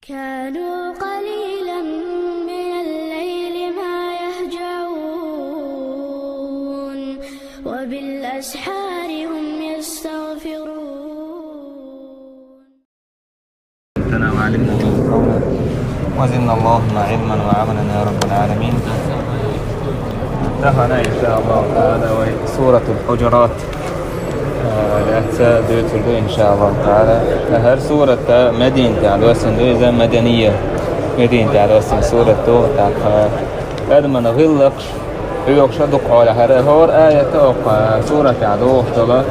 كانوا قليلا من الليل ما يهجعون وبالأسحار هم يستغفرون. أنتنا وعلمنا من قولا وزدنا اللهم علما وعملا يا رب العالمين. انتهينا إن شاء الله تعالى سورة الحجرات الأحساء ديتلو إن شاء الله تعالى. هر سورة مدينة على وسن إذا مدنية مدينة على وسن سورة تاع هذا من غلقش يوقش دق على هور آية توقع سورة عدوه طلا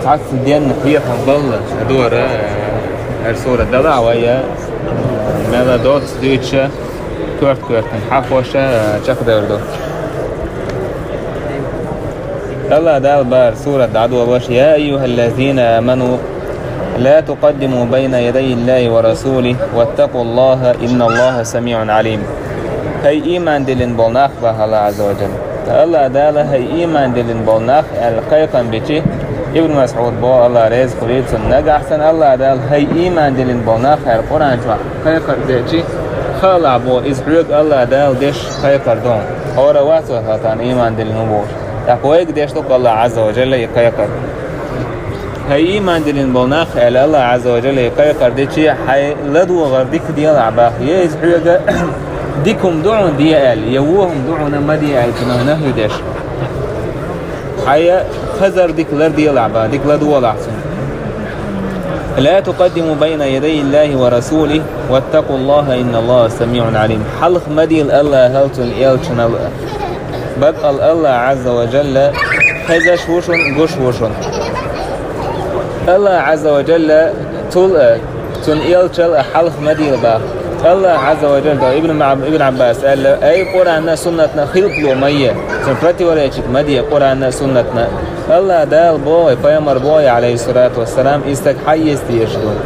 تعس دين خير هنضل دور هر سورة دلع ويا ماذا دوت ديتشا كورت حفوشة شقدر دو الله دال بار سورة عدوه باش يا أيها الذين آمنوا لا تقدموا بين يدي الله ورسوله واتقوا الله إن الله سميع عليم. هي إيمان دلين بولناخ بها الله عز وجل. الله دال هي إيمان دلين بولناخ القيقا بيتي ابن مسعود بو الله ريز خليل سنة أحسن. الله دال هي إيمان دلين بولناخ القرآن شوى قيقا بيتي خالع بو إزحرق الله دال ديش قيقا دون هورا واتو هاتان إيمان دلين بوش تقويق ديشتوك الله عز وجل يقيقر. هاي إيمان دلين بولناخ على الله عز وجل يقيقر ديشي حي لدو غرديك ديال عباخ يزحرق ديكم دعون ديال يوهم دعون ما ديال كنا نهو ديش حي خزر ديك لر ديال عباخ ديك لدو العصم. لا تقدموا بين يدي الله ورسوله واتقوا الله إن الله سميع عليم. حلق مديل الله هلتن إيلتن بدأ الله عز وجل هذا شوشن قش وشن الله عز وجل تنقل شل حلق مدير با الله عز وجل ابن عباس قال أي قرآن سنتنا خلق له مية سنفتي ولا يشك مدير قرآن سنتنا الله دال بوي فيمر بوي عليه الصلاة والسلام استحيي استيشدون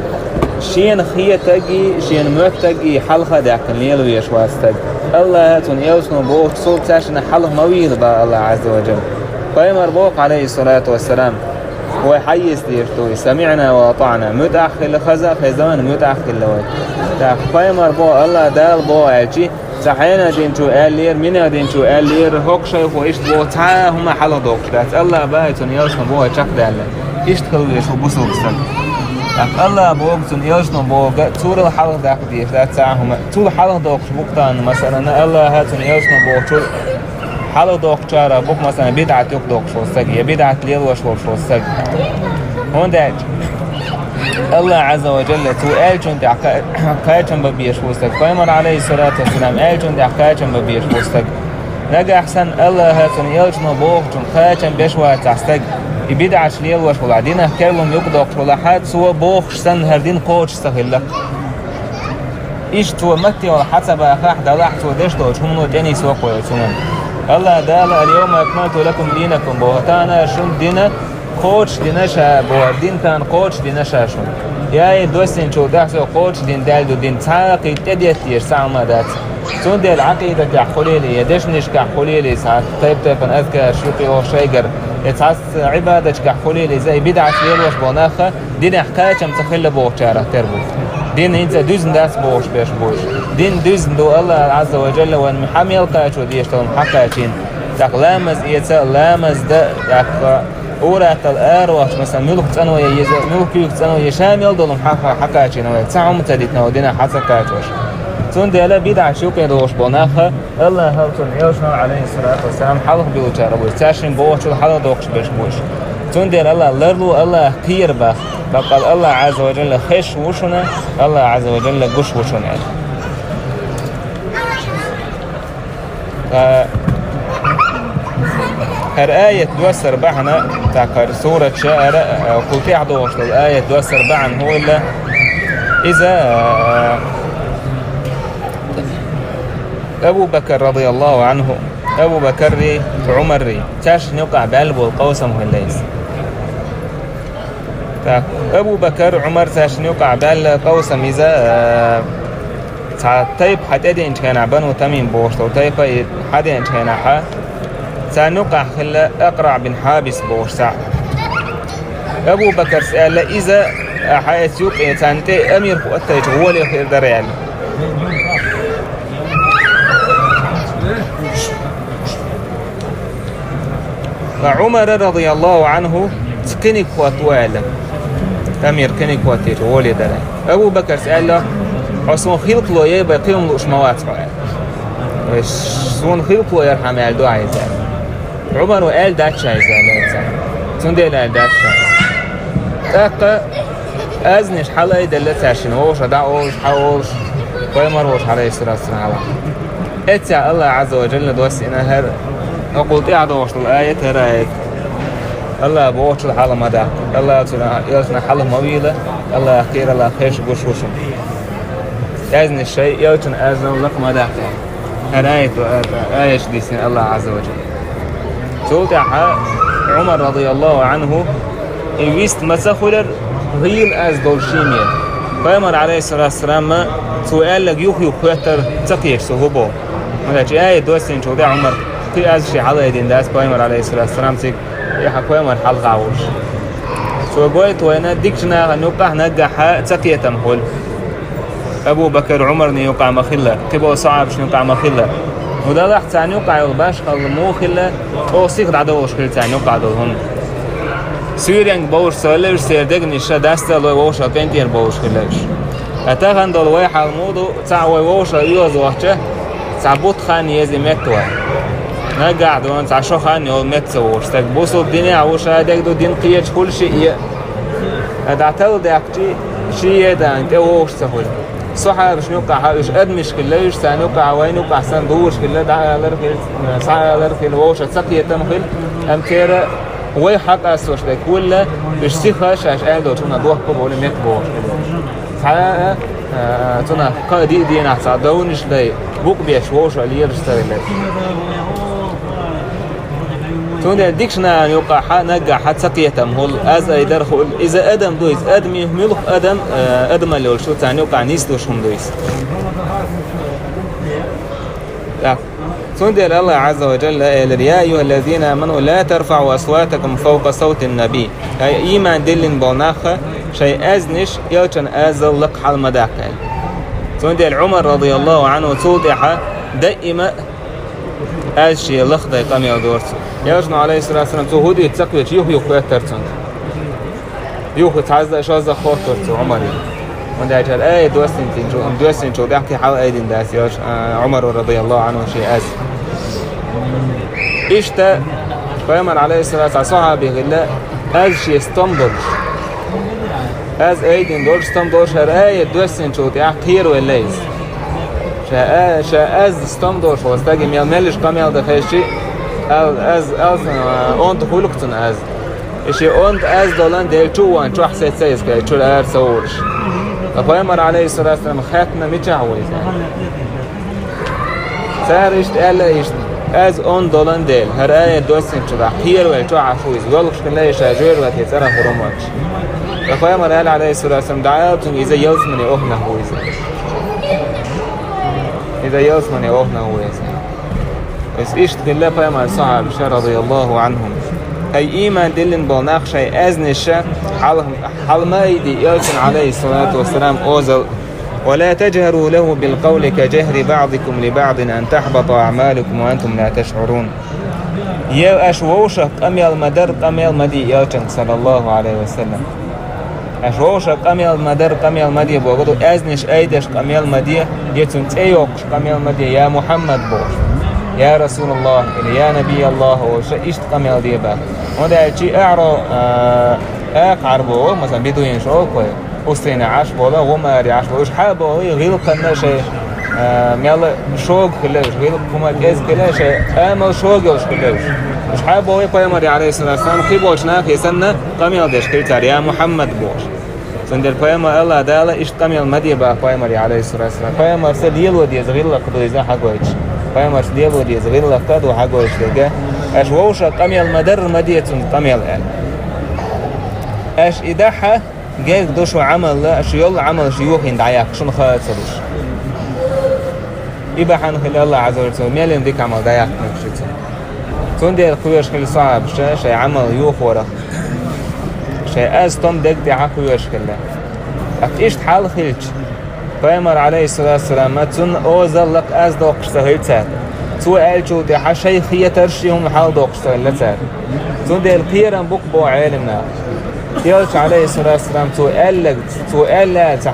شين خيه تجي شين موت تجي حلقة داك الليل ويشواس تجي الله تنيوسن بوك صوت تاشن حلق مويل با الله عز وجل فيمر بوك عليه الصلاة والسلام هو حيز ديرتوي سمعنا وأطعنا متأخر لخزا في زمان متأخر لوي فيمر بو الله دال بو عجي صحينا دينتو ألير منا دينتو ألير هوك شيخ وإيش بو تا هما حلق دوك الله باي تنيوسن بو شق داله إيش تخلو يشو بوسو بسن الله بوق تنيوسن بوق طول الحلق داك ديش لا تساهم طول حلق دوك بوقتان مثلا الله هاتن يوسن بوق طول حلق دوك شارع بوق مثلا بدعة يوك دوك شو سجى بدعة ليل وشو سجى هون ده الله عز وجل تو ألجن ده كايتم ببيش وسج فيمر عليه الصلاة والسلام ألجن ده كايتم ببيش وسج نجا أحسن الله هاتن يوسن بوق تون كايتم بيش واتستج يبدع شليل وش ولا دينا كلهم يقدر ولا حد سوى بوخ سن هردين قوش سهلة إيش تو متي ولا حسب أخاح دلح تو دش توش هم نو ديني سوى كويسون الله دال اليوم أكملت لكم دينكم بوهتانا شون دينا قوش دينا شا بوهدين تان قوش دينا شاشون يا دوسين شو دحسو قوش دين دال دو دين تاقي تديت يرسع ما دات سون دي العقيدة كحوليلي يدشنش كحوليلي ساعات طيب تفن أذكى شوقي أو شيجر يتعس عبادة كحوليلي زي بدعة ليل وش بوناخة دين حكاية كم تخلى بوشارة تربو دين انت دوزن داس بوش بيش بوش دين دوزن دو الله عز وجل وان محامي القاش وديش تون حكايتين داك لامز يتسال لامز داك أورات الأروح مثلا ملك تنو يزا ملك تنو يشامل دولم حكايتين ويتسعهم تديتنا ودينا حسكايتوش تون ديلا بدع شوكي دوش بوناخة الله هلتون يوشنا عليه الصلاة والسلام حلق بيوشارة بوش تاشين بوش حلق دوش بيش بوش تون ديلا الله لرلو الله خير باخ بقال الله عز وجل خش وشنا الله عز وجل قش وشنا هر آية دوسر بحنا تاكر سورة شاعر قلت يعدوش الآية دوسر بحن هو إلا إذا أبو بكر رضي الله عنه أبو بكر عمر تاش نوقع بقلبه القوسم والليس أبو بكر عمر تاش نوقع بالقوسم إذا طيب حتى إنت كان عبان وتمين بوشت وطيب حتى إنت كان سنوقع خلا أقرع بن حابس بوش ساعة أبو بكر سأل إذا حيث يقع تانتي أمير قوتي هو اللي خير در يعني فعمر رضي الله عنه كني قوت وعلا أمير كني قوتي هو اللي در أبو بكر سأل عصون خلق له يبقى قيم له إشموات عصون خلق له يرحم يالدو عايزة عمر وقال داتش عايزة سون ديل قال داتش تاقا أزنش حلا يدلت عشان هوش دعوش حوش ويمر وش عليه الصلاة والسلام اتسع الله عز وجل دوسينا هر أقول تعدوش الآية هراية الله بوش الحالة مدى الله يلسنا حالة مويلة الله خير الله خيش قوش وشم أزن الشيء يلسن أزن لك مدى هراية آية شديسين الله عز وجل توتع عمر رضي الله عنه يويست مسخولر غيل از دولشيمية فيمر عليه الصلاة والسلام سؤال لك يوخي وكوتر تقيش سهوبو مدى آية دوسين توتع عمر في از شي حالة يدين داس فيمر عليه الصلاة والسلام تيك يحا فيمر حال غاوش سو قويت وينا ديكشنا نوقع نقع تقية تمحول أبو بكر عمر نيوقع مخلة كبو صعب شنوقع مخلة وده راح تاني وقع يغباش خلمو خلة أو سيخ عدوش خل تاني وقع دولهم سوريان باوش سوالش سيردق نشا داستا لو ووش كنتير باوش خلش أتاخن دول وي حالمودو تعوي ووش يوز وحشه تعبوت خان يزي متوا نقع دون تعشو خان يو متسوش تكبوسو الدنيا عوش هادك دو دين قيش كل شيء أدعتل داكتي شيء دا انت ووش سهول صحة باش نوقع هايش أدمش كلاش سنوقع وين نوقع سندوش كلا دعاء لركل ساعة لركل ووش تسقي تمخل أمتير وي حق أسوش ده كله باش سيخش عش أيدو تنا دوه كبول ميت بوش ساعة تنا قادي دينا صعدونش ده بوك بيش ووش عليه رشتري له تون ديكشنا يوقع نجح حد سقيه تمهل از يدرخل اذا ادم دويس ادم يهملخ ادم اللي شو ثاني يوقع نيستوش هم دويس لا تون الله عز وجل يا ايها الذين امنوا لا ترفعوا اصواتكم فوق صوت النبي اي ايمان دلن بوناخه شيء ازنش يوتن ازل لك حال مداك تون عمر رضي الله عنه توضح دائما أشي لخدة قام يدورسو يرجع عليه الصلاة والسلام تهودي تسقي يوخ يترتون يوخ تعزى شازة خاطر عمري من ده جل آية دوستين شو بيحكي حال أيدين داس يرجع عمر رضي الله عنه شيء أز إشتا فيمر عليه الصلاة والسلام صحابي غلا أز شيء استنبط أز أيدين دور استنبط هر آية دوستين شو بيحكي والليز شاء از استمدور شو استاجي ميال ملش كاميال دخشي از اون تخلقتن از اشي اون از دولان ديل توان شو حسيت سيس كاي شو الار سورش فايمر عليه الصلاه والسلام خاتنا متعوي سارش قال ايش از اون دولان ديل هر اي دوسن شو هير ولا شو عفويز قالش كلا شاجر ولا ترى فرماتش فايمر قال عليه الصلاه والسلام دعاءتهم اذا يوزمني اخنا هو إذا يوصلني أوهنا هو يسمع بس إيش تقول فيما صعب رضي الله عنهم أي إيمان دلن بوناخ شيء أزن الشا حال ما يدي يوسن عليه الصلاة والسلام أوزل ولا تجهروا له بالقول كجهر بعضكم لبعض أن تحبط أعمالكم وأنتم لا تشعرون يا أشووشك أميال مدر أميال مدي يوشن صلى الله عليه وسلم أشووشك أميال مدر أميال مدي بوغدو أزنش أيدش أميال مدي يتون تيوكش أميال مدي يا محمد بوش يا رسول الله يا نبي الله وش أميال دي بقى وده شيء أعرى أقعر بوه مثلا بيدو ينشوك وستين عاش بولا وما ريعاش بوش حابه غير قلنا شيء ميال شوق كلاش غير كما جاز كلاش أمل شوقش كلاش مش حابه يقيم عليه الصلاة والسلام خيبوش ناخي سنة قميل ديش كلتار يا محمد بوش سندر قيم الله دالة إيش قميل مدي بقى قيم عليه الصلاة والسلام قيم أرسل ودي زغير لك دو إذا حقويش قيم أرسل ودي زغير لك دو حقويش لقى أش ووش قميل مدر مدية قميل أش إداحة جاك دوشو عمل لا أش يلا عمل شيوخ يندعيك شنو خالد صدوش يبقى حنخلي الله عز وجل ميلين ديك عمل دعيك نكشيت سندر خويش خلي صعب شيء عمل يوخ ورا شيء أستم دق دي حكو يشكله أكيشت حال خلج پیامبر علیه السلام متن اوزل لك از دوقشته هیچ تو الچو دی حشی خیترشی هم حال دوقشته لتر تو دی القیرم بک با علمنا يالش عليه الصلاة والسلام تو ألت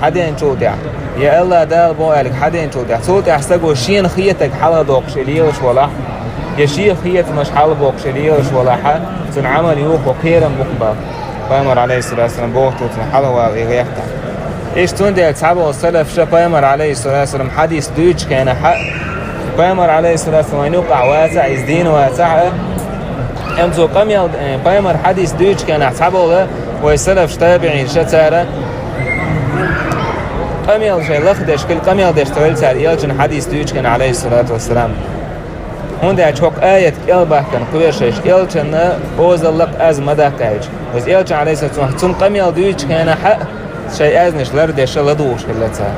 حدين شو دع يا الله دال بوالك حدين شو دع تو تحسقو شين خيتك حلا دوقش ليش ولا يا شي خيت مش حلا بوقش ليش ولا ح تنعمل يوق وقيرم بقبا پیامبر عليه الصلاة والسلام بوقتو تنحلا ويغيحتا إيش تندي أصحابه السلف شا پیامبر عليه الصلاة والسلام حديث دوج كان حق پیامبر عليه الصلاة والسلام يوقع واسع الدين واسع امزو قميل پیامبر حديث دوج كان أصحابه والسلف تابعين شتارة قميل شيء لخدش كل قميل دش تقول سار يلجن حديث دوج كان عليه الصلاة والسلام هنده çok ayet elbahkan kıveşeş elçen ozallak az madakayç biz elçen aleyhisselam tüm qamil دوج كان حق شيء أزنشلر دش لدوش كلتها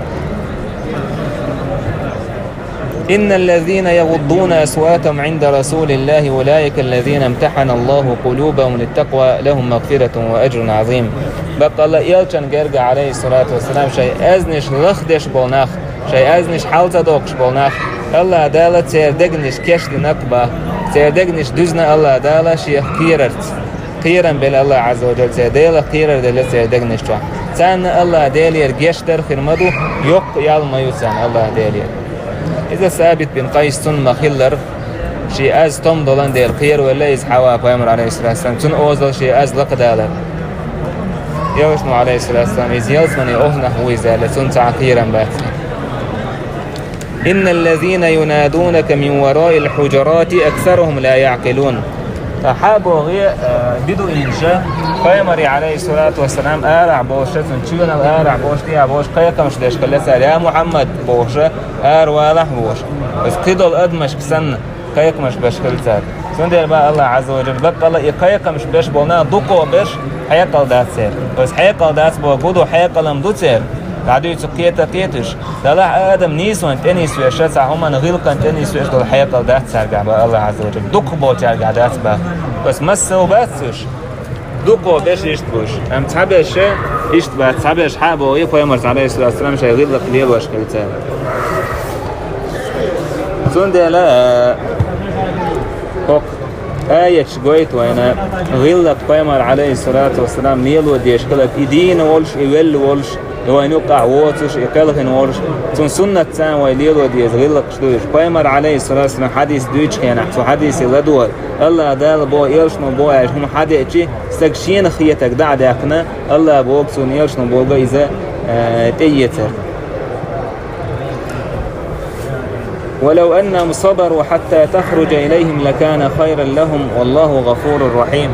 إن الذين يغضون أصواتهم عند رسول الله أولئك الذين امتحن الله قلوبهم للتقوى لهم مغفرة وأجر عظيم بقى الله يلچن جرجع عليه الصلاة والسلام شيء أزنش لخدش بولناخ شيء أزنش حالته دوقش بولناخ الله دالة تردقنش كشت نقبة تردقنش دزنا الله دالة شيء خيرا بل الله عز وجل تردقل خيرا دالة تردقنش توا سان الله دالير جشتر خرمدو يق يالما يسان الله دالير إذا ثابت بن قيس ثم خلر شيء أز تم دولان دير خير ولا يزحوا پیامبر عليه الصلاة والسلام تن أوزل شيء أز لقدالر يوشنو عليه الصلاة والسلام يزيلت من أهنه ويزالة تن تعقيرا بات إن الذين ينادونك من وراء الحجرات أكثرهم لا يعقلون حابو غير بدو إنشاء پیامبر عليه الصلاة والسلام آرع بوشة تنشيونا آرع بوشتي بوش قيقا مش ديش قلسا يا محمد بوشة والح بوشة بس قيدو الأدمش كسن قيق مش بشكلتها سندير بقى الله عز وجل بقى الله يقيقا مش بش بونا دوكو بش حيقل دات سير بس حيقل دات بو قدو حيقل مدو سير بعدو يتقيتا قيتش دلح آدم نيسوان تنيس ويشتع هما نغيلقا تنيس ويش دول حيقل دات سارقع بقى الله عز وجل دوكو بو تارقع دات بقى بس مسو باتسوش دوكو بش يشتبوش ام تحبش يشتبه تحبش حابو يقيمر عليه الصلاة والسلام شي غيلق ليه واشكلتها سندي لا هوك آية شقويت وانا غيلق قيمر عليه الصلاة والسلام نيلو ديشكلك يدين ولش يول ولش وين يقع ووتش يقلخن ورش تون سنة تان ويليلو ديز غيلق شدوش قيمر عليه الصلاة والسلام حديث دوش كان تو حديث لدول الله دال بو يلشنو بو هم حديثي سكشين خيتك دعداقنا الله بوكسون يلشنو بو إذا تيتر ولو أنهم صبروا حتى تخرج إليهم لكان خيرا لهم والله غفور رحيم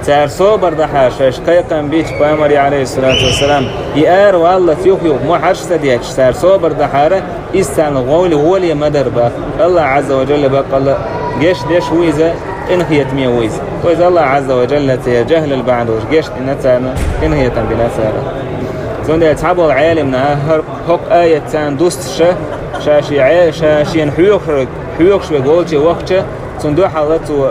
سار صبر دحاش قيقا بيش پیامبر عليه الصلاة والسلام يار والله تيوخيو مو حرش تديش سار صبر دحارة استان غول ولي مدربا الله عز وجل بقى الله جيش ديش ويزا انهيت مية ويزا وإذا الله عز وجل تجهل البعض جيش إنتانا انهيت بلا سارة زون دي أصحابه العالم نهار هوك آية تان دوست شاشي حيوخش بقولتي وقتش صندوق حالته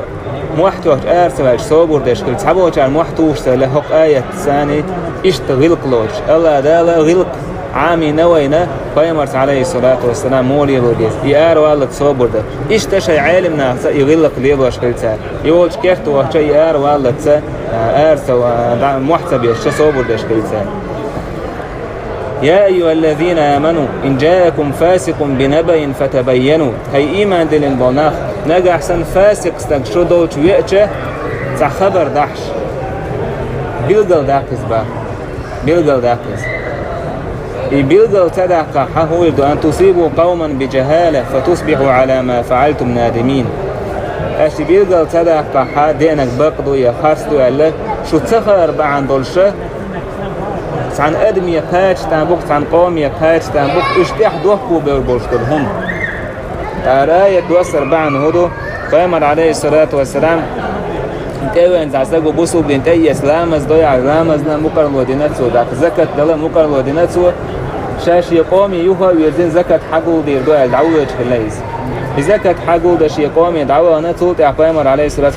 محتوى أرسل صابور دش كل صحابه كان محتوى سله هق آية ثانية اشتغل قلوش الله دال غلق عامي نوينا پیامبر عليه الصلاة والسلام مولي لوديس يار والله صابور ده اشتشي عالم ناس يغلق ليبوش كل ساعة يقول كيرت وقت يار والله تس أرسل محتوى يش صابور دش كل ساعة يا أيها الذين آمنوا إن جاءكم فاسق بنبأ فتبينوا هي إيمان دلين بوناخ نجا أحسن فاسق استقشو دوت ويأتش تع خبر دحش بيلقل داقز با بيلقل داقز بيلقل تدعق حهولد أن تصيبوا قوما بجهالة فتصبحوا على ما فعلتم نادمين أشي بيلقل تدعق حدينك بقضو يا خاصدو يلا شو تخر بعن دولشه عن آدم يقاتش تنبوك عن قوم يقاتش تنبوك اشتاح دوحكو بالبوشتلهم آية توسر بعن هدو پیامبر عليه الصلاة والسلام انتاوه انزعساقو بوسو بنتاي اسلامز ضيع اسلامز نا مقر الوديناتسو داك زكاة دلا مقر الوديناتسو شاشي قومي يوها ويرزين زكاة حقو دير دوية دعوة خلايز بزكاة حقو داشي قومي دعوة نتو تع پیامبر عليه الصلاة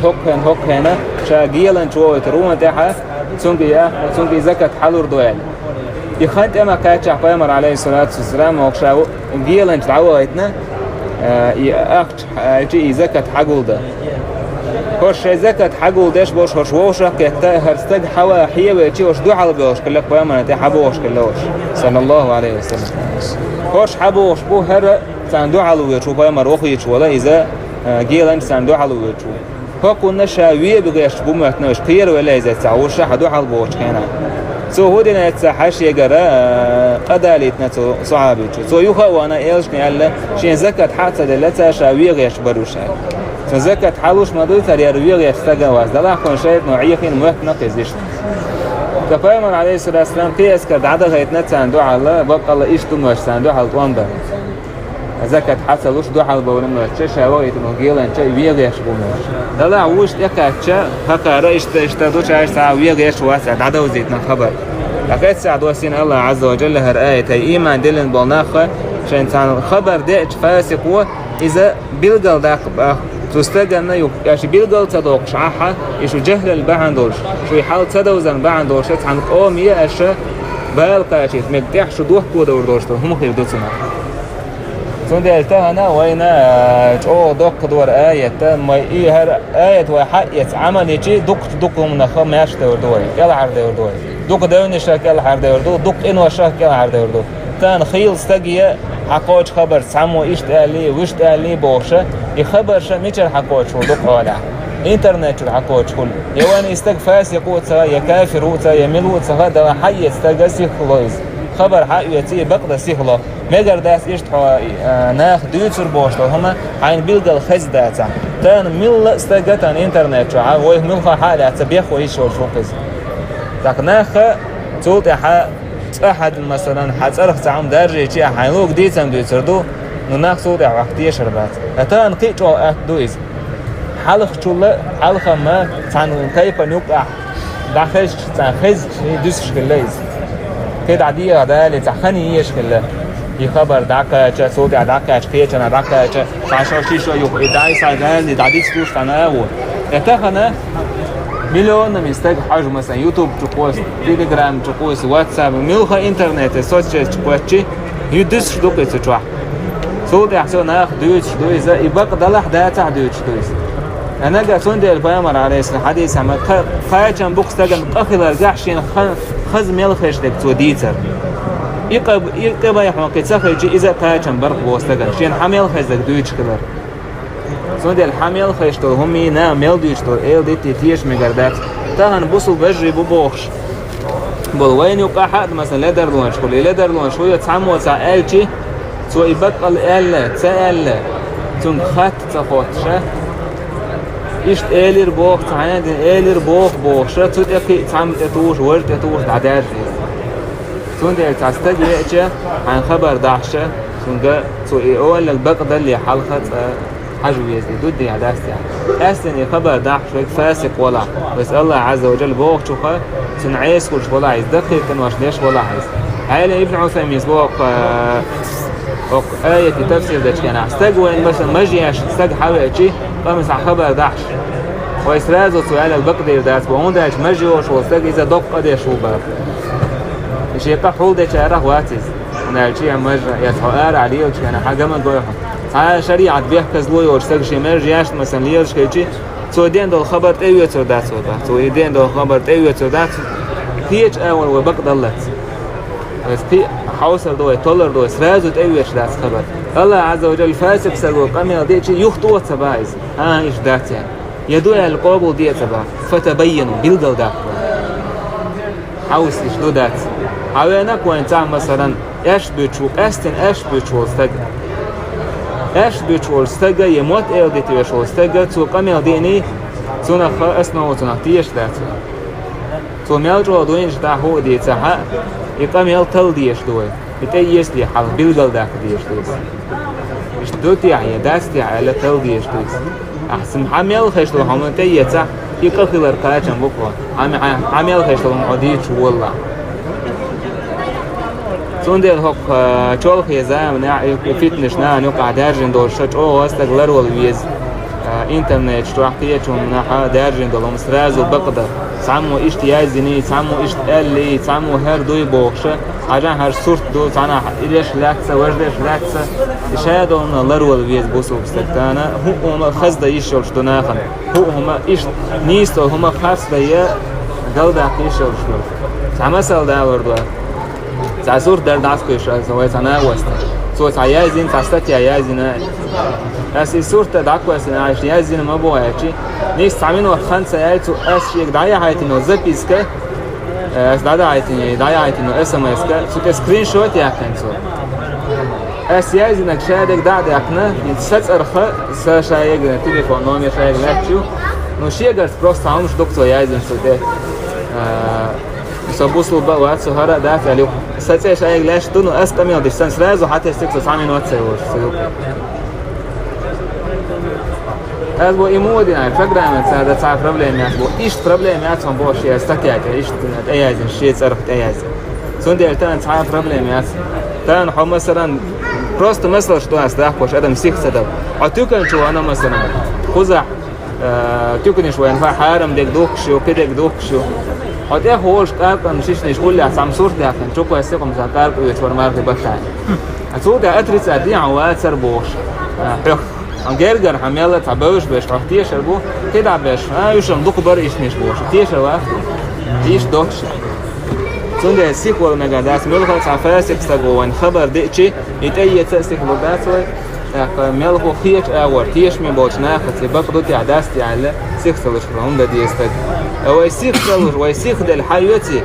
هوك هنا شا جيلن شوه تروما تاحا تونكي زكاة حلور دوال يخنت أما كاتش عقامر عليه الصلاة والسلام وقشاو جيلن تعوّدنا يأخذ جي زكاة حقول ده هوش زكاة حقول داش بوش هوش ووشة كتا هرستج حوا حية ويجي وش دو على بوش كلك بيامنا تحبوش كلوش صلى الله عليه وسلم هوش حبوش بو هر ساندو على ويجو بيامر وخيج ولا إذا جيلن ساندو على ويجو هو كنا شاوية بقيش بومتنا وش قير ولا إذا تعوش حدو على بوش كنا هو دينا يتسحش يجرا قدالتنا صعبة يوخا وانا إيش نيالا شين زكاة حتى دلتا شاوية غيش بروشة زكاة حلوش مدو تري روية غيش تجاوز دلها كون شيء نوعية خين مهتنا كزيش كفايمر عليه الصلاة والسلام قياس كد عدد غيتنا تساندو على بقى الله إيش تمش تساندو على الوانبا زكاة حتى لوش دو على بولنا تشا وقت نقيل أن شيء ويا غيش بومش دلها وش يكاتشا هكا رأيش تشتدو شايش ساعة ويا غيش واسع عدد وزيتنا خبر لقد سعد وسين الله عز وجل هر آية إيمان دلن بالناخة شان تان خبر ديش فاسق هو إذا بيلقل داق تستجنا ياش بيلقل تدوق شعحة يشو جهل البعندوش شو يحاول تدوزن بعندوش عن قومية أشة بالقاشيت مقتح شو دوح كودا وردوشتو هم خيردوتنا سندي التهنا وين أو دق دور آية ما هر آية وحقيت عمل يجي دق من خم ماش دوردوي يلا عرض دوردوي دق دون شاك يلا عرض دوردو دق إنه شاك يلا عرض دوردو تان خيل استجيا حقوش خبر سامو إيش تقلي وش تقلي بوشة يخبر شا ميشر حقوش ودق ولا إنترنت الحقوش كل يوان يستغفاس يقول سوا يكافر وتا يملو سوا ده حي يستجسي خلاص خبر حقيقي بقدر سيخلا مقدر داس إيش ناخ دوتر بوشلو هما عين بيلقى الخز داتا تان مل استجت عن إنترنت شو ويه ملخا حالة تبيخ ويش شو قز لكن ناخ توت أحد مثلا حتصرف تعم درجة شيء حيلوك ديتم دوتر دو ناخ صوت وقتي شربات تان قيت أو دويز حلق شو حلق ما تان كيف نوقع داخل تان خز دوس شكليز كده عادية هذا لتحني إيش كله يخبر دعك جا صوت دعك كيش أنا دعك جا عشان شيء شو يخ إدعي ساعدان لدعدي تدوش تناول يتخنا مليون من استيق حاجة مثلا يوتيوب تقوس تليجرام تقوس واتساب ملخا إنترنت سوشيال تقوسي يدوس دوك يتجوا صوت يحسون ناخ دوش دويز يبقى دلح داتا دوش دويز أنا جا سندي البيامر عليه السلام حديث عن خايجان بوكس تجن أخذ الجحشين خز ملخش دك توديتر يقب يحمق يتسخج إذا خايجان برق بوكس تجن شين حمل خز دك دويش كبر سندي الحمل خش تو همي نا مل دويش تو دي تيش مقردات تهن بوصل بجري ببوخش بول وين يقع حد مثلا لدر لون شغل لدر لون شوية تعمو تعالجي تو يبقى الأل تأل تون خات تخوتشه إيش إيلير بوخ تعاند إيلير بوخ شو تأكي تعمل تطوش ورد تطوش عدار تون ده تستجيء عن خبر دعشة تون جا تو أول البقدة اللي حلقت حجوية دودي عداستي أصلاً خبر دعش فاسق ولا بس الله عز وجل بوخ شوخه تون عيس كل ولا عايز دقيق كنواش ليش ولا عايز عائلة ابن عثيمين بوخ آية تفسير ده كان استجوى إن مثلا مجيء استج حاول شيء قامس على خبر دعش وإسرائيل سؤال البقدة ده وهون ده مجيء وشو استج إذا دق قد يشوبه الشيء قحول ده شعره واتز أنا الشيء مجيء يتحقر عليه وكان حاجة ما جوه ها شريعة بيحكز لوي واستج شيء مجيء مثلا ليش كذي سودين ده الخبر تأويه سودات سودين ده الخبر تأويه سودات هيج أول وبقدر الله بس في حوصل دوي طلر دوي سرازو تأويش داس خبر الله عز وجل فاسق سرو قميل ديتشي يخطوة سبايز إيش دات يعني يدوي القابل ديت سبا فتبينوا بيلقوا داك حوص إيش دو دات عوينك وين تعمل مثلا إيش بيتشو أستن إيش بيتشو استجا إيش بيتشو استجا يموت إيل ديتي بيتشو استجا تو قميل ديني تونا خاصنا وتونا تيش دات تو ميلجو دوينش دا هو ديت ها يقام يلتل ديش دوي يتأيس لي حال بيلقل داك ديش دويس إيش دوتي عيا داستي على تل ديش دويس أحسن حميل خيش دو حمل تيتا يقل خلال قلاتشان بقوا حميل خيش دو معديش والله سوندي الهوك شول خيزام فتنش نان يقع دارجن دول شج أو استغلر والويز إنترنت شو حكيتهم نحا دارجن دول مستراز وبقدر تعمو إشت يازني تعمو إشت قالي تعمو هر دوي بوخشة عجان هر صورت دو تعنا إليش لاتسا وجدش لاتسا شادون الله رول بيز بوسو بستانا هو هما خزدا يشول شدناخن هو هما إشت نيستو هما خاص بيا قلدا كيشول شلو تعمسل دا وردوا تعصور در دعس كيشول سوي تعنا وست سوي تعيازين تعستي عيازين أسي صورة دعكوا سنا عايش يازين ما بوهاچي نيس تعملوا خمسة يالتو أس شيء دعيا هايتينو زبيسكا أس دعيا هايتينو دعيا هايتينو SMS كا سو سكرين شوت ياكن سو أس يازينك شادك دعدي أكنا يتسات أرخا ساشايق تليفون نومي شايق لاتشو نو شيء قرص بروست عمش دكتور يازين سو ده سبوسلو بقى وات سهرة دافع ليه ساتي شايق لاش تونو أس تميل ديستانس لازو حتى يستكسو سامين وات سيوش سيوك أسبو إيمودي يعني فكرة من هذا تعرف بروبلم أسبو إيش بروبلم ياتهم بوشي استكيات إيش تأيازن شيء صرف تأيازن سندي التان تعرف بروبلم يات تان حو مثلا بروست مثلا شو أستاح وش أدم سيخ سدب عتوكن شو أنا مثلا خزع توكن شو ينفع حارم ديك دوكشو كده دوكشو هذا هوش كان شيش نشقول لي عم صورت ده كان شو كويس كم زكار ويتفر مارك بتاعي أسود أتريس أدي عوات سربوش أنجرجر حميلة تعبوش باش عفتيه شربو كده باش يوشم دوك بر إيش مش بوش تيه شواف إيش دوتش سند سيكول مجادات ملخص عفاس يكسبون خبر دقشي يتأيي تأسيك بوداتوي ملخو خيش أور تيش من بوش ناخذ بقدو تعداستي على سيكسلش فرهم ده ديستك أو يسيكسلش ويسيك ده الحيوتي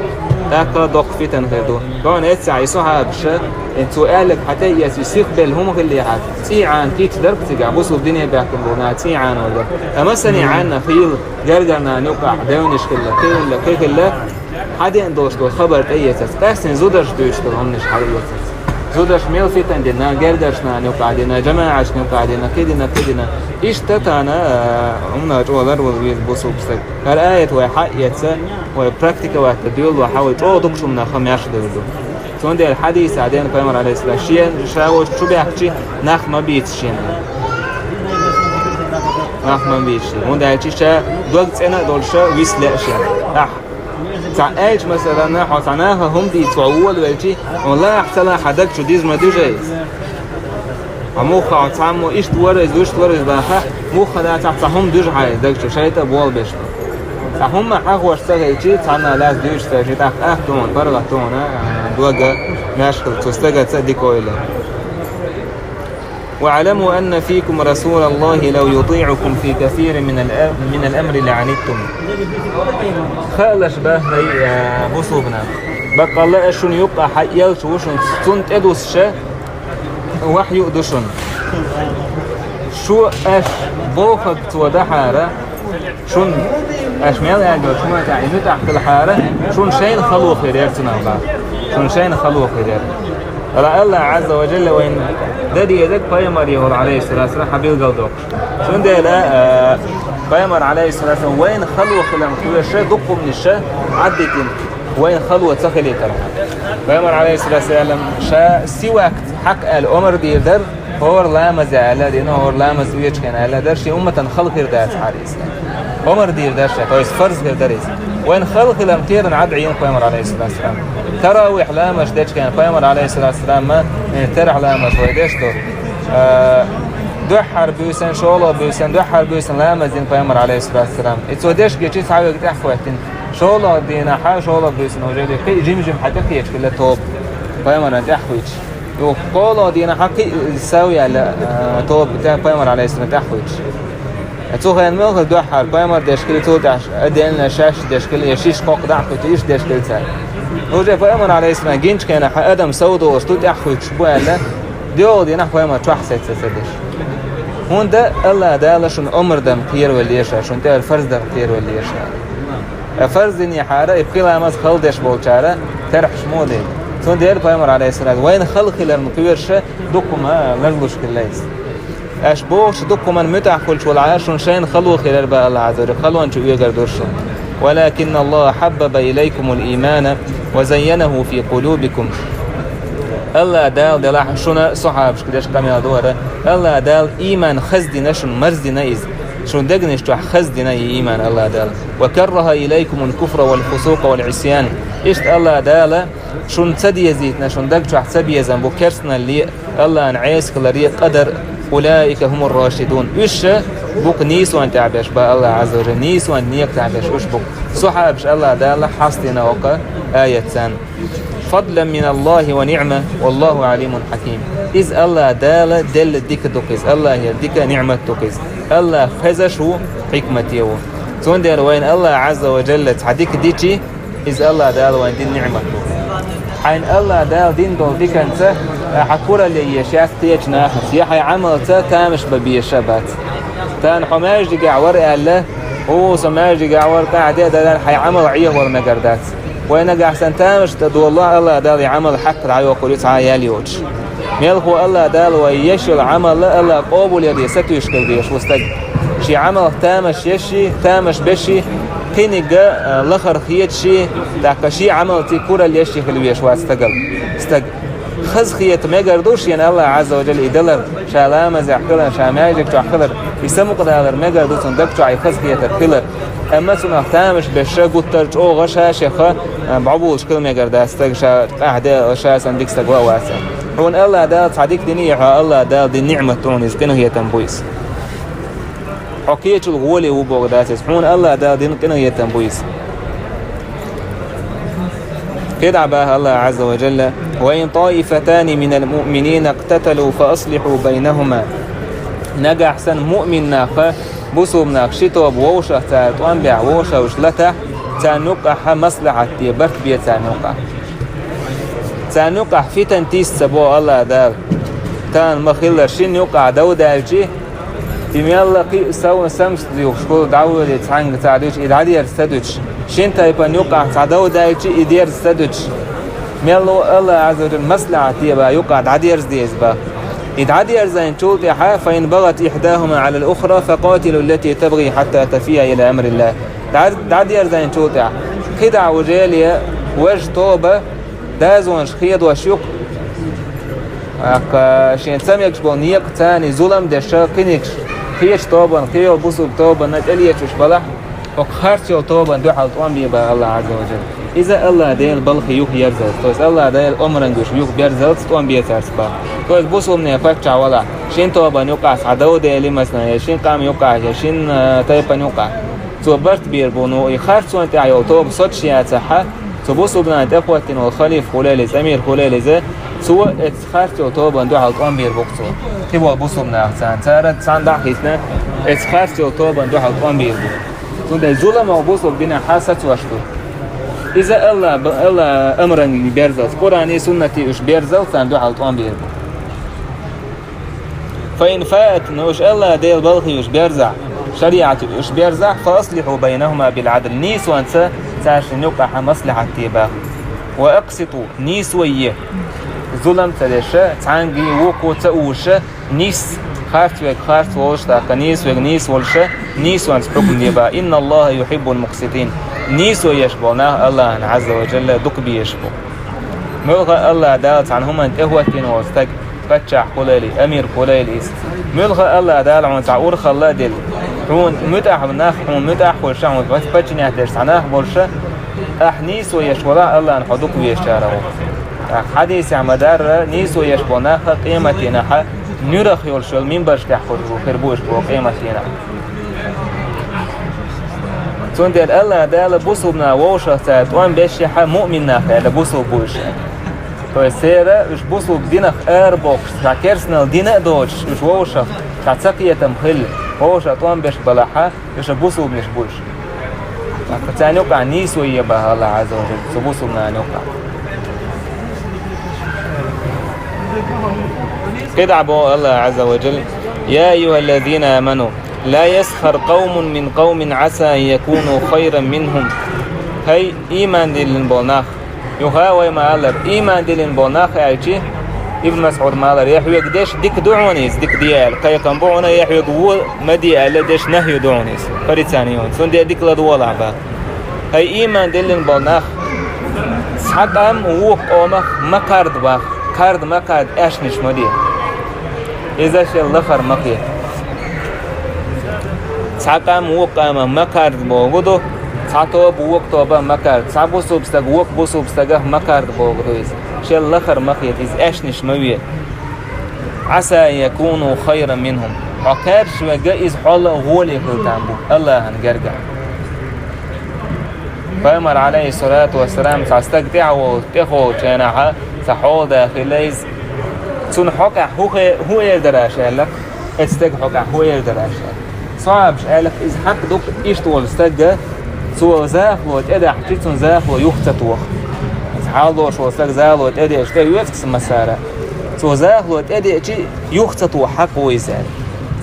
تاكا دوق فيتن غيرو كون يتسع يسوها بشا انتو قالك حتى يسيق بالهم اللي حد تيعان كيت درك تيجا بوسو الدنيا باكن بونا تيعان ولا امسني عنا خيل جرجرنا نوقع دونش كله كله حد يندوش دو خبر ايتس تحسن زودش دوش همش حريت زودش ميل فيتن دينا جرجرنا نوقع دينا جماعه نوقع دينا كدنا ايش تتانا عمنا جوالر وبيز بوسو بس الايه وحقيتها وبراكتيكا وتديول وحاول تودكش من خمياش دولو سوندي الحديث عدين قيمر عليه السلام شيء شاوش شو بيحكي نخ ما بيتشين نخ ما بيتشين وندا هالشيء دوقت أنا دولشة ويسلا شيء تعايش مثلا حصناها هم دي تعول ويجي والله أحسن حدك شو ديز ما دوجيز عموخ عطعمو إيش تورز بخا موخ ده تعطهم دوج عايز دك شو شيء تبول بيش هم حقوش تجي تعنا لاز دوج تجي تاخ أهتون برغتون دوجا ماشكل تستجد صدق ولا واعلموا أن فيكم رسول الله لو يطيعكم في كثير من الأمر لعنتم خالش بهري بصوبنا بقى الله شون يبقى حيالش وشون تنت أدوس شا وحي يقدشون شو أش بوخك تودا حارة شون أش ميال أجر شو ما تعينوا تحت الحارة شون شين خلوق خير تناولا شون شين خلوق خير الله عز وجل وين دادي يدك قيمر يقول عليه الصلاة والسلام حبيل قلدوك شون ده لا قيمر عليه الصلاة والسلام وين خلوق خلق الشيء دقوا من الشيء عدتين وين خلوة سخلي ترى قيمر عليه الصلاة والسلام شا سواك حق الأمر بيدر هور لا مزعل دينه هور لا مزويج كان على درشي أمة خلق يردات حارس عمر دير درشة كويس فرز يردريس وين خلق الأمتير عد عين قيمر عليه الصلاة والسلام تراويح لا مش ديش كان قيمر عليه الصلاة والسلام ما ترع لا مش ويدشتو دحر بيوسن شولا بيوسن دحر بيوسن لا مزين قيمر عليه الصلاة والسلام اتودش جيتي تعاوي تحفوتين شولا دينا حا شولا بيوسن وجدي قي جيم حتى قيش كله توب قيمر انت احويج يو قولا دينا حقي يساوي على توب بتاع قيمر عليه الصلاة والسلام تحويج اتوخ الملك دحر قيمر دشكل تودع ادين شاش دشكل يشيش قوق دعك تيش دشكل تاع وجه قيمر عليه الصلاة جينش كان ادم سودو وشتو احويج بولا ديو دينا قيمر تحسيت سدش هون ده الله ده شون عمر دم خير وليش شون ده الفرز دم خير وليش فرز إني حارة يبقي لمس خلدش بوشارة ترح شمودي شون ده القيمر عليه السلام وين خلق للمقيرش دكما لرلوش كليس أشبوش دكما متع كل شو العاشون شين خلوا خلال بقى الله عز وجل خلوا أنشوا يقدرشون ولكن الله حبب إليكم الإيمان وزينه في قلوبكم الله دال دلح شنا صحاب شكدش كم يدوره الله دال إيمان خزدي نشون مرزدي نيز شون دقنش تو خزدنا إيمان الله دال وكره إليكم الكفر والفسوق والعصيان إشت الله دال شون تدي زيتنا شون دق تو حسبي زنبو كرسنا اللي الله نعيس كلاري قدر أولئك هم الراشدون إيش بوك نيس وان تعبش با الله عز وجل نيس وان نيك تعبش إيش بوك صحابش الله دال حاصلنا وقا آية سان فضلا من الله ونعمة والله عليم حكيم إذ الله دال دل ديك دوكيز الله يديك نعمة دوكيز الله خزشو حكمتيو تون دير وين الله عز وجل تحديك ديتي إذ الله دال وين دين نعمة حين الله دال دين دول ديك أنت حكورا اللي يشاف تيجنا سياحي عمل تامش ببي الشبات تان حماج دي قعور الله هو سماج دي قعور قاعدة دال حي عمل عيه ورنا قردات وين قاعد تامش تدو الله دال عمل حق رعي وقولي تعالى اليوج ملخو الله دال ويشل عمل الله قابل يدي ستو يشكل ديش وستج شي عمل تامش يشي تامش بشي قينيجا لخر خيت شي داك شي عمل تي كورا ليشي خلويش واستقل استق خز خيت ما قردوش يعني الله عز وجل يدلر شالامه زعقلر شاماجك تعقلر يسمو قدر ما قردوش دك تعي خز خيت القلر اما سنه تامش بشا قطر او غشا شيخه بعبوش كل ما قرد استق شا قاعده شا صنديق استقوا واسع هون الله دا صديق دنيا الله دا دي نعمه تونس كانه هي تنبويس حكية الغولي وبغداد سبحان الله دا دين كنا يتنبويس كده بها الله عز وجل وإن طائفتان من المؤمنين اقتتلوا فأصلحوا بينهما نجا أحسن مؤمن ناقة بصوب ناقشته بوشة تانبع وشة وشلته تانوقع مصلحة برت بيه تانوقع في تنتيس سبو الله دار تان مخيل شين يوقع دودة الجي يميلا قي سو سمس يوشكو داود تانغ تعدوش إدعادي يرستدوش شين تايبان يوقع تعدو دايجي إدير يرستدوش ميلو الله عز وجل مصلحة تيبا يوقع دعادي يرزديز با إدعادي يرزين تولتها فإن بغت إحداهما على الأخرى فقاتلوا التي تبغي حتى تفيء إلى أمر الله دعادي يرزين تولتها خدع وجالية وجه توبة دازون شخيض وشيوق شين سميكش بونيق تاني ظلم دشا قنيكش خيش طوبا خيو بوسو طوبا نتاليش بلح وخارتيو طوبا دوحل طوان بيبا الله عز وجل إذا الله ديل بلخ يوك يرزل تويس الله ديل أمرنجوش يوك بيرزل طوان بيتارس با تويس بوسو من يفتشع ولا شين طوبا يوقع عدو ديلي مثلا شين قام يوقع شين تايبا يوقع تو برت بيربونو يخارتو انت عيو طوب صد شياتها تبوسو بنات أخواتين والخليف خلاليز أمير خلاليز سو اتخارتو طوبا دوحل طوان بيربوكتو تبوا بوسو من أحسان تارد ساندع حيثنا اتخارتو طوبا دوحل طوان بيربو تونده ظلم وبوسو بنا حاسة واشتو إذا الله أمرن بيرزل قرآني سنتي إش بيرزل ساندو حالتوان بيرزل فإن فات نوش الله ديل بلخي إش بيرزع شريعتي إش بيرزع فأصلحوا بينهما بالعدل نيس وانسا تاش نوقع مصلحة تيبا وأقسطوا نيس ويه ظلم تدشا تانجي وقو تأوشا نيس خارت ووشتا كنيس وغنيس والشا نيس وانس حكم ديبا إن الله يحب المقسطين نيس ويشبونه الله عز وجل دك بيشبه ملغى الله دالت عنهما إخوتين واستك فتشع قليلي أمير قليلي ملغى الله دال عن تعور خلا دل حون متاح بناخ حون متاح والشعب فتشني احترس عناه برشا أحنيس ويشبه الله عن حدوك ويشاره حديث عمدار نيس ويشبونه قيمتنا نرخ يولشل من برش تحفر وخربوش وقيمتنا تون الله دال بوسوبنا ووشة تات وان بيشيحة مؤمن ناخي على بوسوب بوش فسيرة وش بوسوب دينخ بوكس كيرسنال دينا دوش وش ووشة كتسقية تمخل ووشة وان بيش بلاحة وش بوسوب مش بوش فتاني يوقع نيس ويبها الله عز وجل سبوسوبنا نوقع كده عبو الله عز وجل يا أيها الذين آمنوا لا يسخر قوم من قوم عسى أن يكونوا خيرا منهم هاي إيمان دلن بوناخ يهاوي مالر إيمان دلن بوناخ أيجي ابن مسعود مالر يحويق ديش ديك دعونيس ديك ديال كي كان بونا يحويق وول مدي على ديش نهي دعونيس فريتانيون سون ديك لدول عبا هاي إيمان دلن بوناخ سحقام ووق أومخ مكارد باخ كارد مكارد أشنش مدي إذا شيء لخر مقيه ساقام وقام مكارد بوغدو ساتو بوق توبا مكارد سابو سوبستغ وق بو سوبستغ مكارد بوغدو شل لخر مخيت إز أشنش موية عسى يكونوا خيرا منهم عكارش وجائز حول غولي خلتامبو الله هنجرجع فأمر عليه الصلاة والسلام تستقطع وتخو جناحه تحول داخليز تون حقع هو يدرش لك استق حقع هو يدرش صعب شالك إذا حق دوك إيش طول استق سو زاخ وتأدي حكيتون زاخ ويختطوخ حاضر شو استق زاخ وتأدي أشتري يفتكس مسارة سو زاخ وتأدي شيء يختطو حق ويزال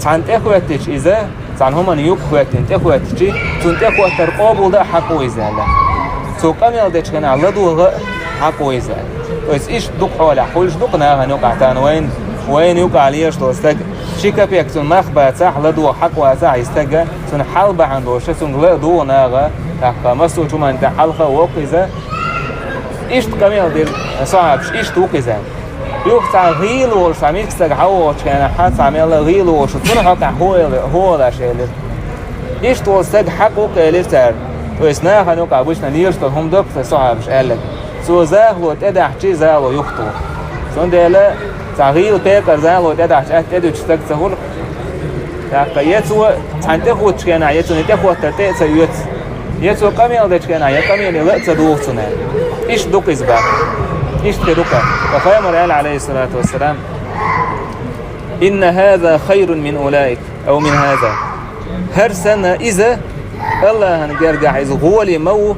عن تأخواتش إذا عن هما يخواتين تأخواتش تون تأخوات ترقابل ده حق ويزال سو كامل ده كان على دو حق ويزال بس إيش دوق حوالي حولش دوق ناها نوقع تان وين يوقع ليش تو استق شيكا بيك تون مخبأ صح لدو حق واسع يستق تون حلبة عنده شو تون لا دو ناها تحقق مسو شو ما أنت حلقة وقزة إيش كامل ده صعب إيش توقزة يوقع غيل والسامي استق حوش كان حاس عمل غيل وش تون حق هو لا شيء إيش تو استق حق وكاليستر وإسناها نوقع بوشنا ليش تو هم دوق صعب شالك سو زاهو تدع شيء زاهو يخطو سون ده تغيير بيكر زاهو تدع شيء تدع تشتغل سهول تقيتوا تنتخو تشكينا يتو نتخو تتأ سيوت يتو كميل ده تشكينا يكميل لا تدوخنا إيش دوك إزبا إيش تدوكا وفيما قال عليه الصلاة والسلام إن هذا خير من أولئك أو من هذا هر سنة إذا الله هنرجع إذا غولي مو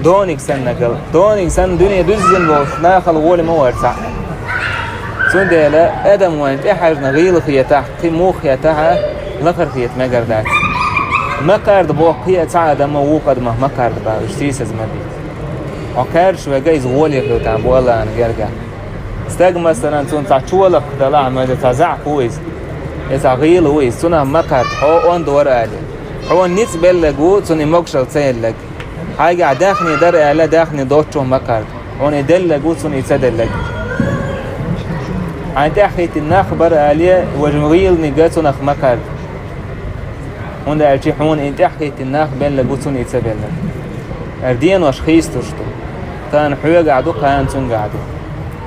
دونك سنة قل دونك سنة دنيا دزن بوش ناخل غولي مو ارتاح سون ديلا ادم وانت احاجنا غيل خياتاح قيمو خياتاها لخر خيات مقردات مقرد بو خياتاها دمو وقد مقرد با اشتيس ازمدي وكارش وقايز غولي خياتاها بو الله هنرجع استاق مثلا سون تعشولك دلاع ماذا تزع كويز يتع غيل ويز سونه مقرد حو اون دور آلي حو نيت بلغو سوني مقشل تسيلك حاجة داخني در على داخني دوتشو مكار هون دل جوتون يتدلج عن تحت النخبر عليه وجمغيل نجاتو نخ مكار هون ده الجحون إن تحت النخبر لجوتون يتدلج أردين وشخيص تشتو كان حوج عدو كان تون عدو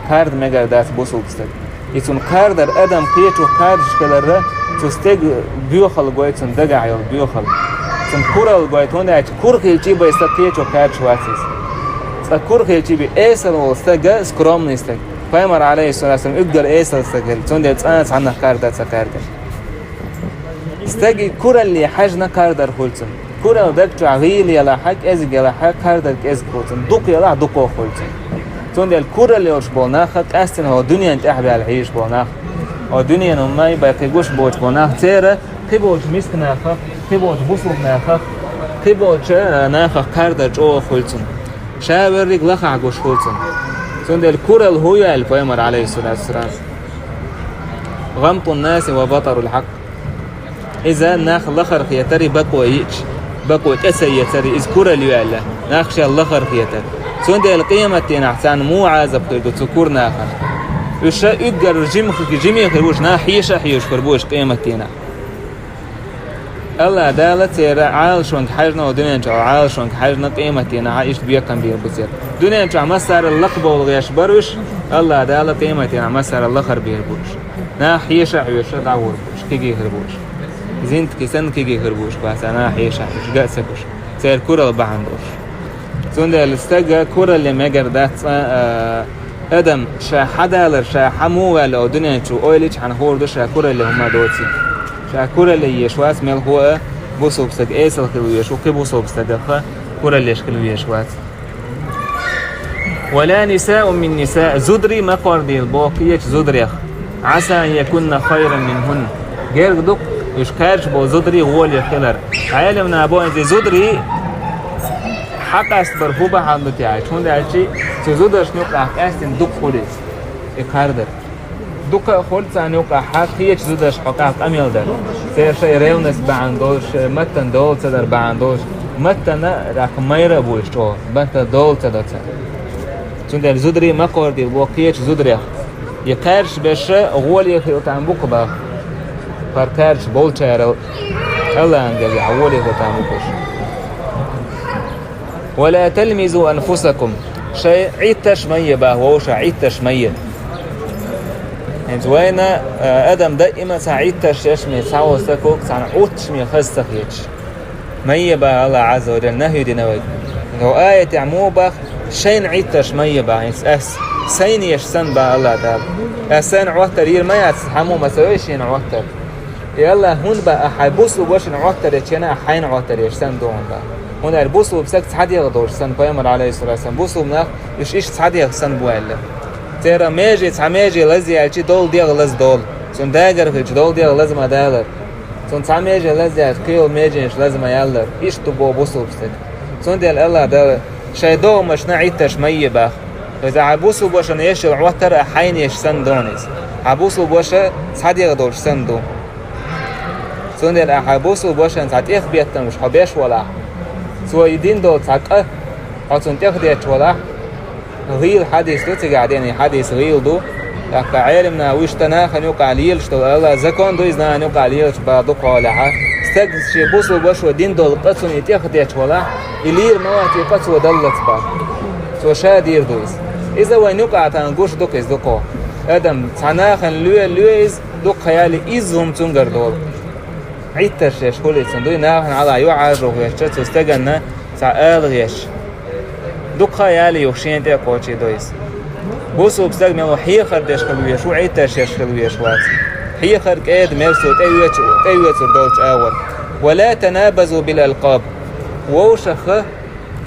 كارد مجر داس بوسوبستك يتون كاردر أدم قيتو كارد شكلره تستج بيوخل جويتون دجع يو بيوخل كورال قايتون ده كور خيلتي بيستقيه شوكات شواتيس كور خيلتي بأسر واستجا سكرام نستج فيمر عليه الصلاة والسلام يقدر أسر استجل تون ده تأنس عنه كاردا سكاردا استجي كورال اللي حاجنا كاردر خلتن كورال ده تعغيل يلا حق أزج يلا حق كاردر أزج خلتن دق يلا دقه خلتن تون ده الكورال اللي وش بولناخ أستن هو دنيا أنت أحب على العيش بولناخ هو دنيا نماي باقيوش بوش بولناخ تيرا خبوش مسكناخ خبوش بوسوبناخ خبوش ناخ كاردر جو خلتن شاورك لخع جوش خلتن تون ده الكورال هو الفيمر عليه الصلاة والسلام غمط الناس وبطر الحق إذا ناخ لخر خيتري بقوا تسي يتري إذكر اليالا ناخش اللخر خيتر سون ده القيمة تنحسان مو عازب خيدو تذكر ناخر وش يقدر جيمي خربوش ناحيش حيوش خربوش قيمة تنا الله دالة ترى عال شونك حاجنا ودنيا نجوا عال شونك حاجنا قيمة تنا عايش بيكم بيربوسير دنيا نجوا مسار اللقب والغيش بروش الله دالة قيمة تنا مسار اللخر بيربوش ناحيش حيوش دعور كيجي خربوش زين كيسن كيجي خربوش بس أنا حيش حيوش قاس كوش سير كورة بعندوش زون ده الاستجا كورة اللي ما جردات أدم شا حدا لر شا حمو ولا دنيا شو أوليش عن هوردو شا كورة اللي هم دوتي شا كورة اللي يشواس مل هو بوسوب سج إيسل كلويش وكبوسوب سجخة كورة اللي يشكلويش وات ولا نساء من نساء زدري ما قردي الباقية زدريخ عسى أن يكون خيرا منهن غير دق يشكارش بو زدري هو اللي خلر عالمنا بو إنزي زدري حق استبرفوبة حالتي عايش هون ده عايشي تزودش نوقع أستن دق خلص إكاردر دق خلص عن نوقع حق هي تزودش حقق أميل در سير شيء ريونس بعندوش متن دول تدر بعندوش متن راك ميرا بوش تو متن دول تدر چون در زدري ما قردي الواقعية زدري يكارش بشه غول يخيط عن بقبة فركارش بول چهره الله أنجل عولي فتامكش. ولا تلمزوا أنفسكم شيء عيد تشمية بهوش عيد تشمية يعني زوينا أدم دائما سعيد تشمية سعو سكوك سعنا عود تشمية خستخيتش مية بها الله عز وجل نهي دي نوي لو آية عمو بخ شين عيد تشمية بها يعني أس سين يشسن بها الله تعالى أسان عوتر يرمي أتسحمو مسويش ين عوتر يلا هون بقى حيبوسوا باش عوتر يتشينا حين عوتر يشسن دون بقى هون البوسوا بسك تحدي يغدور سن بيامر عليه الصلاة والسلام بوسوا مناخ إيش تحدي يغسن بوالله ترى ماجي تعماجي لزي على دول ديغ لز دول سن داجر في دول ديغ لازم أدالر سن تعماجي لزي على كيل ماجي إيش لازم يالر إيش تبو بوسوا بسك سن ديال الله ده شيء دو مش نعيد تشمية بخ إذا عبوسوا باش نيش العوتر حين يشسن دونيز عبوسوا باش تحدي يغدور سن دون سن ديال عبوسوا باش نتعطيخ بيتنا مش حبيش ولا سو يدين دول تاك أصلا تاخديت ولا غير حديث دو تقعدين حديث غير دو لك عالمنا ويش تناخ نوقع ليل شتو الله زكون دو إذا نوقع ليل بعدك ولا ح استجد شيء بوسو باش ودين دول قصون يتاخديت ولا يلير مواتي قصو دلت با سو شادير دويز إذا وين نوقع تنقوش دوك إز دوكو أدم تناخ لويز دوك خيالي إزهم تنقر دول عيد ترشيش كل صندوق ناخن على يوعج وغيش تستجنا سأل غيش دوك خيالي يوشين تي كوتشي دويس بوسو بستجمع وحي خردش خلويش وعيد ترشيش خلويش وات حي خرج قاد مرسو تأيوت دوتش أول ولا تنابزوا بالألقاب ووشخ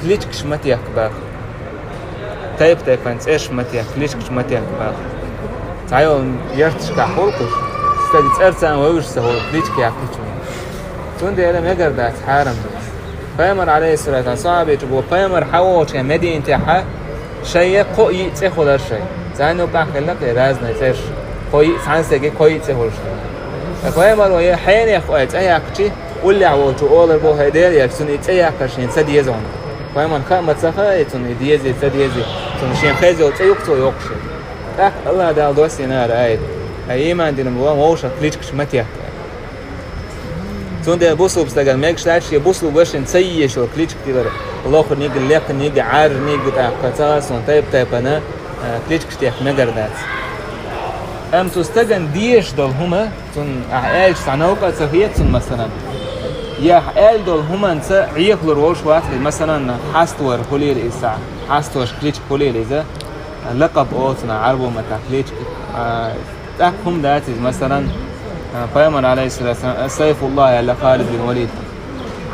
كليشكش متيح كبار تايب فانس إيش متيح كليشكش متيح كبار تعيون يرتش كحولكش استجد أرسان ويوش سهول كليشك يحكيش تندي ألم يقدر ده حارم بيامر عليه الصلاة والسلام صعب يجبو بيامر حوش كمدين تحا شيء قوي تأخذ الشيء زانو كان خلك رازنا يتش قوي سانسك قوي تأخذ الشيء بيامر ويا حين يخوات أي أكتي واللي عوض أول بو هيدير يكسون أي أكشين سدي يزون بيامر خام تسخة يكسون ديزي سدي يزي كسون شين خيزي وتأيوكتو يوكش الله ده دوسي نار أيد أيمان دين مبوا موشة كليشكش متيح تون ده بوسو بستجل ماك شتاش يبوسو باش نسيي شو كليش كتير الله خد نيجي ليك نيجي عار نيجي تاع قطاس طيب أنا كليش كتير مجر دات أم تستجن ديش دول هما تون عائل سعنوقة سفيت تون مثلا يا عائل دول هما نسا عيق لروش واحد مثلا حاستور كلير إسا حاستور كليش كلير إذا لقب أوتنا عربو متى كليش تحكم داتي مثلا بيامر عليه الصلاة والسلام سيف الله يلا خالد بن وليد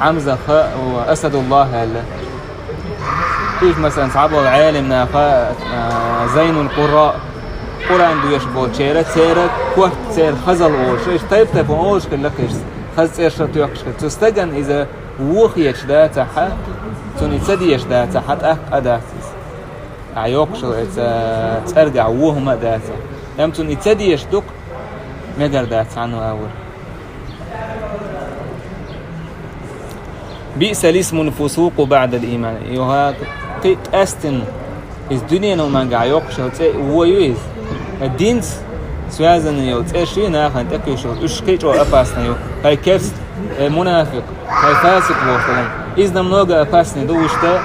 حمزة وأسد الله يلا كيف مثلا صعبوا العالم زين القراء قرآن دويش بود شيرت سيرت كوت سير خزل أوش إيش طيب أوش كلكش خز إيش تيوكش تستجن إذا وخيش ده تحت توني تديش ده تحت أداتيس عيوكش ترجع وهم أداتا يم توني تديش دوك مقدر دات عنه أول بئس الاسم الفسوق بعد الإيمان يوها قيت أستن الدنيا نوما قاعيوك شو هو يويز الدينس سوازن يو تأشي ناخن تأكيشو إيش كيتو أباسنا يو هاي كيف منافق هاي فاسق وصلهم إذا منوغا أباسنا دوشتا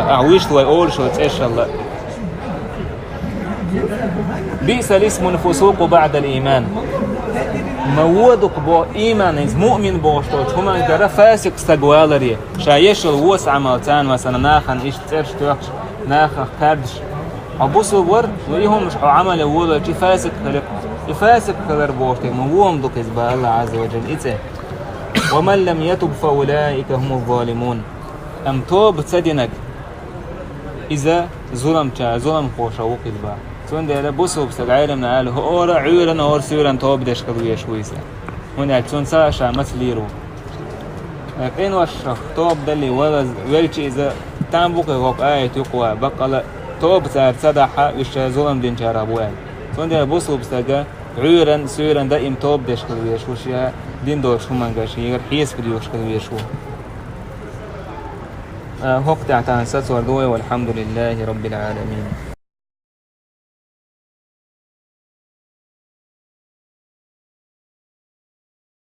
أعويش لو أول شو تأشي الله بئس الاسم الفسوق بعد الإيمان موودك بو إيمان مؤمن بوشتوش هما جرى فاسق استقوالري شايش الوس عملتان مثلا ناخن إيش ترش توكش ناخن كردش أبوسو ورد ويهم مش عمل أولا شي فاسق خلق فاسق خلق بوشتك موهم دوك إزباء الله عز وجل إيته ومن لم يتب فأولئك هم الظالمون أم توب تسدينك إذا ظلم خوش أو قلبا سون ده بوسو بستعيرم نقال هو أورا عيرا أور سيرا توب دش كذوية شويسة هنا تون ساشا مثليرو لكن وشخ توب ده اللي ولش إذا تنبوك غوك آية يقوى بقى توب سار صدحة وش ظلم دين شرابوان سون ده بوسو بستعير عيرا سيرا دائم توب دش كذوية شوية دين دوش هم انجاش يغير حيس كذوية كذوية شو هوك تعتان ساتور دوي والحمد لله رب العالمين.